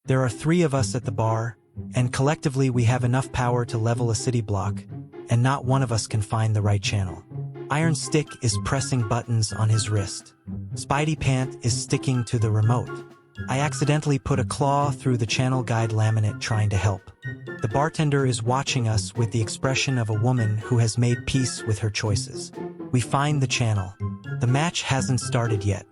There are 3 of us at the bar, and collectively we have enough power to level a city block, and not one of us can find the right channel. ImagiStik is pressing buttons on his wrist. Spidey Pant is sticking to the remote. I accidentally put a claw through the channel guide laminate trying to help. The bartender is watching us with the expression of a woman who has made peace with her choices. We find the channel. The match hasn't started yet.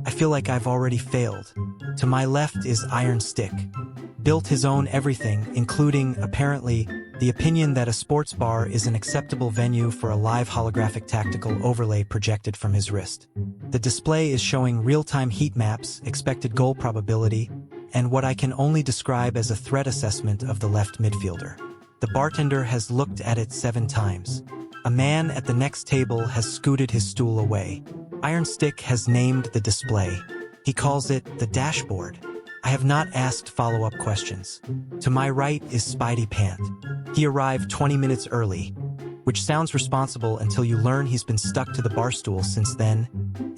I feel like I've already failed. To my left is ImagiStik. Built his own everything, including, apparently, the opinion that a sports bar is an acceptable venue for a live holographic tactical overlay projected from his wrist. The display is showing real-time heat maps, expected goal probability, and what I can only describe as a threat assessment of the left midfielder. The bartender has looked at it 7 times. A man at the next table has scooted his stool away. ImagiStik has named the display. He calls it the dashboard. I have not asked follow-up questions. To my right is Spidey Pant. He arrived 20 minutes early, which sounds responsible until you learn he's been stuck to the barstool since then,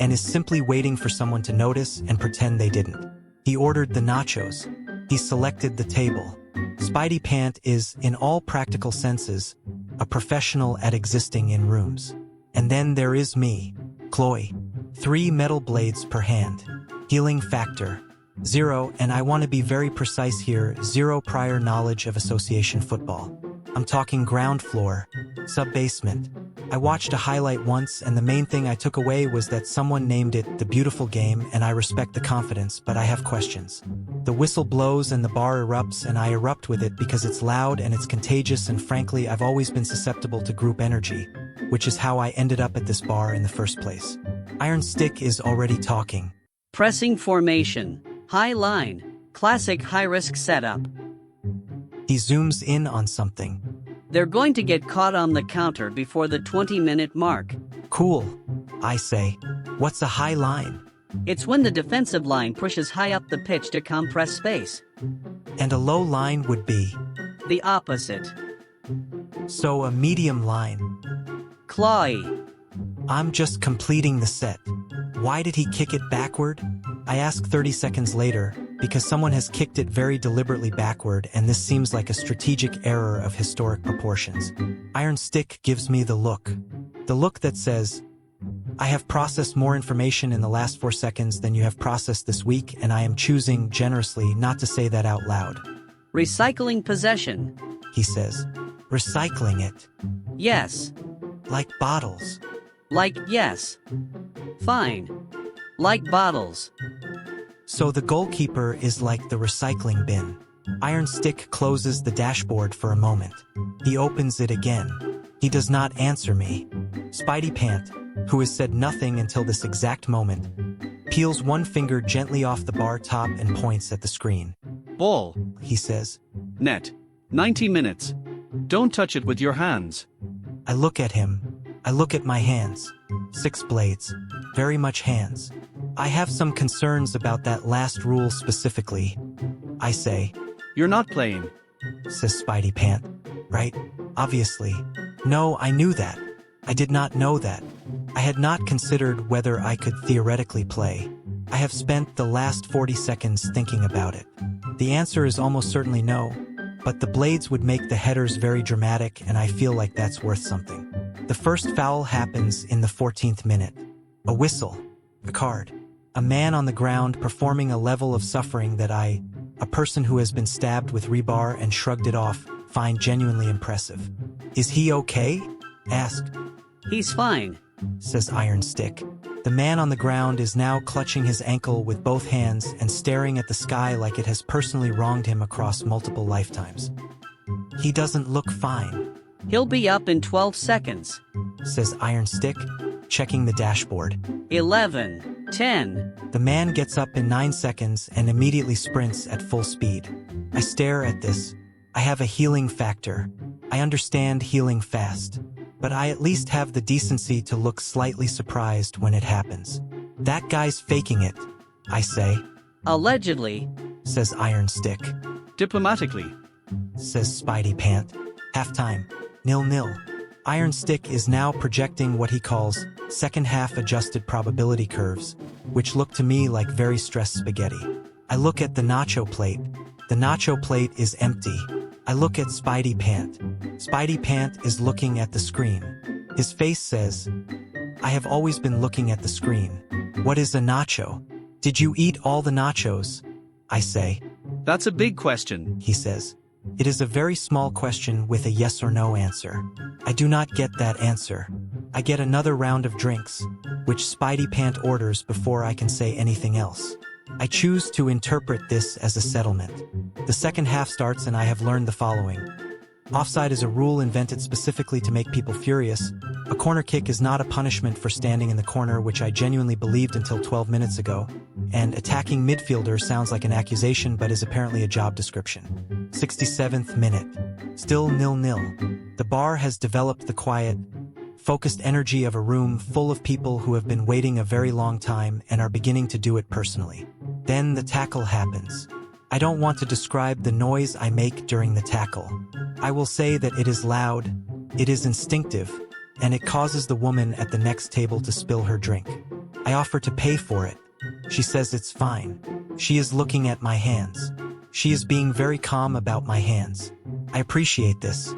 and is simply waiting for someone to notice and pretend they didn't. He ordered the nachos. He selected the table. Spidey Pant is, in all practical senses, a professional at existing in rooms. And then there is me, Clawy. 3 metal blades per hand. Healing factor 0, and I want to be very precise here, 0 prior knowledge of association football. I'm talking ground floor, sub-basement. I watched a highlight once, and the main thing I took away was that someone named it the beautiful game, and I respect the confidence, but I have questions. The whistle blows and the bar erupts, and I erupt with it because it's loud and it's contagious, and frankly, I've always been susceptible to group energy, which is how I ended up at this bar in the first place. ImagiStik is already talking. Pressing formation. High line. Classic high-risk setup. He zooms in on something. They're going to get caught on the counter before the 20-minute mark. Cool, I say. What's a high line? It's when the defensive line pushes high up the pitch to compress space. And a low line would be? The opposite. So a medium line. Clawy. I'm just completing the set. Why did he kick it backward? I ask 30 seconds later, because someone has kicked it very deliberately backward, and this seems like a strategic error of historic proportions. ImagiStik gives me the look. The look that says, I have processed more information in the last 4 seconds than you have processed this week, and I am choosing generously not to say that out loud. Recycling possession. He says. Recycling it. Yes. Like bottles. Like yes. Fine. Like bottles. So the goalkeeper is like the recycling bin. ImagiStik closes the dashboard for a moment. He opens it again. He does not answer me. Spidey Pant, who has said nothing until this exact moment, peels one finger gently off the bar top and points at the screen. Ball, he says. Net. 90 minutes. Don't touch it with your hands. I look at him. I look at my hands. 6 blades. Very much hands. I have some concerns about that last rule specifically. I say. You're not playing, says Spidey Pant. Right? Obviously. No, I knew that. I did not know that. I had not considered whether I could theoretically play. I have spent the last 40 seconds thinking about it. The answer is almost certainly no, but the blades would make the headers very dramatic, and I feel like that's worth something. The first foul happens in the 14th minute. A whistle. A card. A man on the ground performing a level of suffering that I, a person who has been stabbed with rebar and shrugged it off, find genuinely impressive. Is he okay? Asked. He's fine, says ImagiStik. The man on the ground is now clutching his ankle with both hands and staring at the sky like it has personally wronged him across multiple lifetimes. He doesn't look fine. He'll be up in 12 seconds, says ImagiStik, checking the dashboard. 11, 10. The man gets up in 9 seconds and immediately sprints at full speed. I stare at this. I have a healing factor. I understand healing fast. But I at least have the decency to look slightly surprised when it happens. That guy's faking it, I say. Allegedly, says ImagiStik. Diplomatically, says Spidey Pant. Halftime. 0-0. ImagiStik is now projecting what he calls second-half adjusted probability curves, which look to me like very stressed spaghetti. I look at the nacho plate. The nacho plate is empty. I look at Spidey Pant. Spidey Pant is looking at the screen. His face says, I have always been looking at the screen. What is a nacho? Did you eat all the nachos? I say. That's a big question. He says. It is a very small question with a yes or no answer. I do not get that answer. I get another round of drinks, which Spidey Pant orders before I can say anything else. I choose to interpret this as a settlement. The second half starts and I have learned the following. Offside is a rule invented specifically to make people furious. A corner kick is not a punishment for standing in the corner, which I genuinely believed until 12 minutes ago. And attacking midfielder sounds like an accusation but is apparently a job description. 67th minute. Still 0-0. The bar has developed the quiet, focused energy of a room full of people who have been waiting a very long time and are beginning to do it personally. Then the tackle happens. I don't want to describe the noise I make during the tackle. I will say that it is loud, it is instinctive, and it causes the woman at the next table to spill her drink. I offer to pay for it. She says it's fine. She is looking at my hands. She is being very calm about my hands. I appreciate this.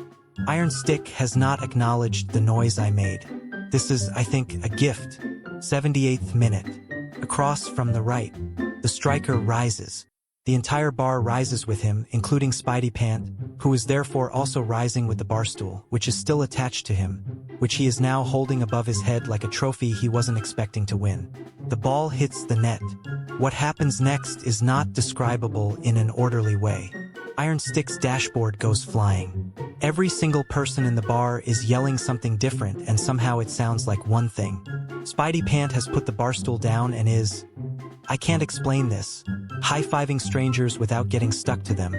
ImagiStik has not acknowledged the noise I made. This is, I think, a gift. 78th minute. Across from the right. The striker rises. The entire bar rises with him, including Spidey Pant, who is therefore also rising with the barstool, which is still attached to him, which he is now holding above his head like a trophy he wasn't expecting to win. The ball hits the net. What happens next is not describable in an orderly way. ImagiStik's dashboard goes flying. Every single person in the bar is yelling something different and somehow it sounds like one thing. Spidey Pant has put the barstool down and is, I can't explain this, high-fiving strangers without getting stuck to them,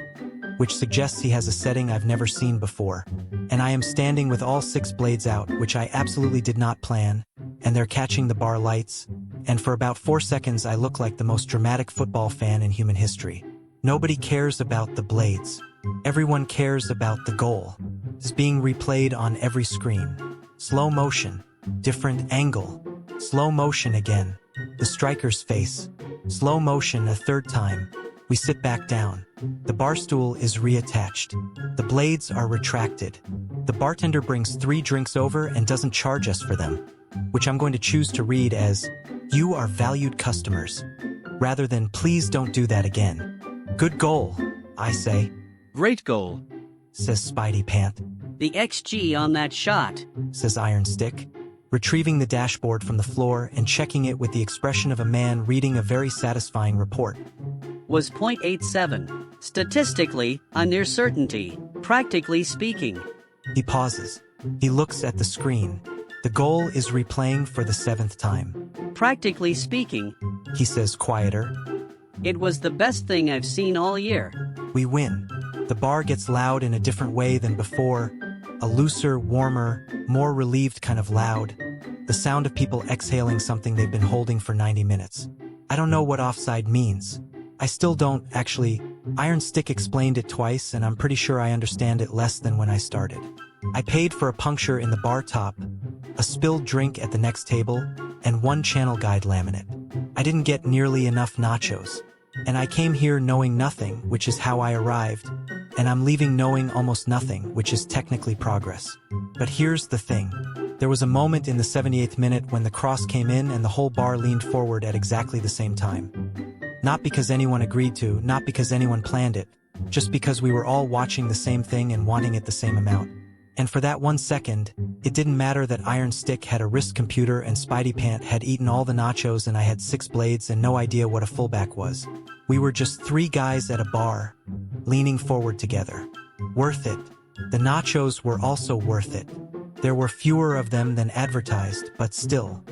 which suggests he has a setting I've never seen before. And I am standing with all 6 blades out, which I absolutely did not plan, and they're catching the bar lights, and for about 4 seconds I look like the most dramatic football fan in human history. Nobody cares about the blades. Everyone cares about the goal. It's being replayed on every screen. Slow motion. Different angle. Slow motion again. The striker's face. Slow motion a third time. We sit back down. The barstool is reattached. The blades are retracted. The bartender brings 3 drinks over and doesn't charge us for them, which I'm going to choose to read as, "You are valued customers," rather than "Please don't do that again." Good goal, I say. Great goal, says Spidey Pant. The XG on that shot, says ImagiStik, retrieving the dashboard from the floor and checking it with the expression of a man reading a very satisfying report. was .87. Statistically, a near certainty, practically speaking. He pauses. He looks at the screen. The goal is replaying for the 7th time. Practically speaking, He says quieter. it was the best thing I've seen all year. We win. The bar gets loud in a different way than before. A looser, warmer, more relieved kind of loud. The sound of people exhaling something they've been holding for 90 minutes. I don't know what offside means. I still don't, actually. ImagiStik explained it twice and I'm pretty sure I understand it less than when I started. I paid for a puncture in the bar top, a spilled drink at the next table, and 1 channel guide laminate. I didn't get nearly enough nachos. And I came here knowing nothing, which is how I arrived, and I'm leaving knowing almost nothing, which is technically progress. But here's the thing. There was a moment in the 78th minute when the cross came in and the whole bar leaned forward at exactly the same time. Not because anyone agreed to, not because anyone planned it, just because we were all watching the same thing and wanting it the same amount. And for that 1 second, it didn't matter that ImagiStik had a wrist computer and Spidey Pant had eaten all the nachos and I had 6 blades and no idea what a fullback was. We were just 3 guys at a bar, leaning forward together. Worth it. The nachos were also worth it. There were fewer of them than advertised, but still.